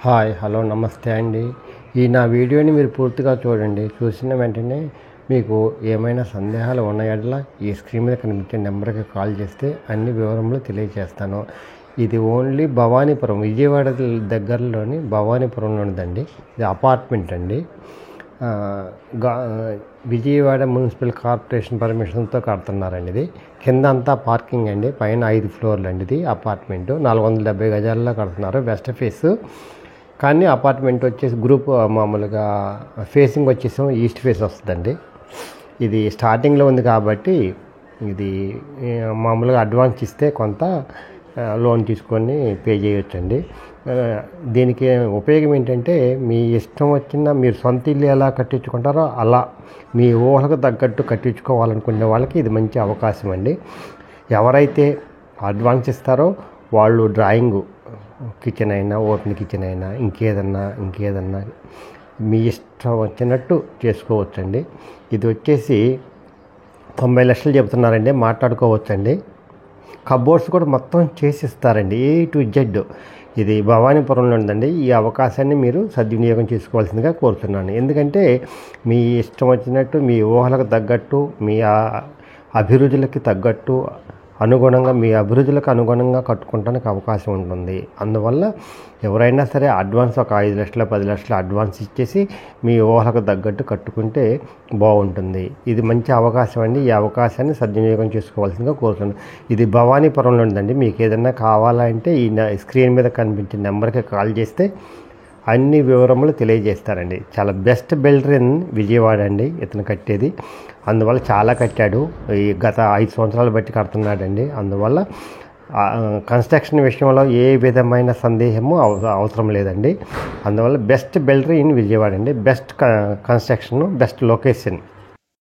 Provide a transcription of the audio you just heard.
Hi hello నమస్తే అండి. ఈ నా వీడియోని మీరు పూర్తిగా చూడండి. చూసిన వెంటనే మీకు ఏమైనా సందేహాలు ఉన్న యెడల ఈ స్క్రీన్ మీద కనిపించే నెంబర్కి కాల్ చేస్తే అన్ని వివరములు తెలియజేస్తాను. ఇది ఓన్లీ భవానీపురం, విజయవాడ దగ్గరలోని భవానీపురంలో ఉందండి. ఇది అపార్ట్మెంట్ అండి. విజయవాడ మున్సిపల్ కార్పొరేషన్ పర్మిషన్తో కడుతున్నారండి. ఇది కింద అంతా పార్కింగ్ అండి, పైన 5 ఫ్లోర్లు అండి. ఇది అపార్ట్మెంటు 470 గజాల్లో కడుతున్నారు. వెస్ట్ ఫేస్ కానీ అపార్ట్మెంట్ వచ్చేసి గ్రూప్ మామూలుగా ఫేసింగ్ వచ్చేసి ఈస్ట్ ఫేస్ వస్తుందండి. ఇది స్టార్టింగ్లో ఉంది కాబట్టి ఇది మామూలుగా అడ్వాన్స్ ఇస్తే కొంత లోన్ తీసుకొని పే చేయొచ్చండి. దీనికి ఉపయోగం ఏంటంటే మీ ఇష్టం వచ్చిన మీరు సొంత ఇల్లు ఎలా కట్టించుకుంటారో అలా మీ ఊహలకు తగ్గట్టు కట్టించుకోవాలనుకునే వాళ్ళకి ఇది మంచి అవకాశం అండి. ఎవరైతే అడ్వాన్స్ ఇస్తారో వాళ్ళు డ్రాయింగు కిచెన్ అయినా, ఓపెన్ కిచెన్ అయినా, ఇంకేదన్నా మీ ఇష్టం వచ్చినట్టు చేసుకోవచ్చండి. ఇది వచ్చేసి 90 లక్షలు చెబుతున్నారండి, మాట్లాడుకోవచ్చండి. కబోర్డ్స్ కూడా మొత్తం చేసిస్తారండి, A to Z. ఇది భవానీపురంలో ఉందండి. ఈ అవకాశాన్ని మీరు సద్వినియోగం చేసుకోవాల్సిందిగా కోరుతున్నాను. ఎందుకంటే మీ ఇష్టం వచ్చినట్టు మీ ఊహలకు తగ్గట్టు మీ అభిరుచులకి తగ్గట్టు అనుగుణంగా మీ అభిరుచులకు అనుగుణంగా కట్టుకోవడానికి అవకాశం ఉంటుంది. అందువల్ల ఎవరైనా సరే అడ్వాన్స్ ఒక 5 లక్షలు 10 లక్షలు అడ్వాన్స్ ఇచ్చేసి మీ ఊహలకు తగ్గట్టు కట్టుకుంటే బాగుంటుంది. ఇది మంచి అవకాశం అండి. ఈ అవకాశాన్ని సద్వినియోగం చేసుకోవాల్సిందిగా కోరుతున్నాను. ఇది భవానీపురంలో ఉందండి. మీకు ఏదైనా కావాలంటే ఈ స్క్రీన్ మీద కనిపించే నెంబర్కి కాల్ చేస్తే అన్ని వివరములు తెలియజేస్తారండి. చాలా బెస్ట్ బిల్డర్ ఇన్ విజయవాడ అండి ఇతను కట్టేది. అందువల్ల చాలా కట్టాడు, ఈ గత 5 సంవత్సరాలు బట్టి కడుతున్నాడండి. అందువల్ల కన్స్ట్రక్షన్ విషయంలో ఏ విధమైన సందేహము అవసరం లేదండి. అందువల్ల బెస్ట్ బిల్డర్ ఇన్ విజయవాడ అండి. Best construction, best location.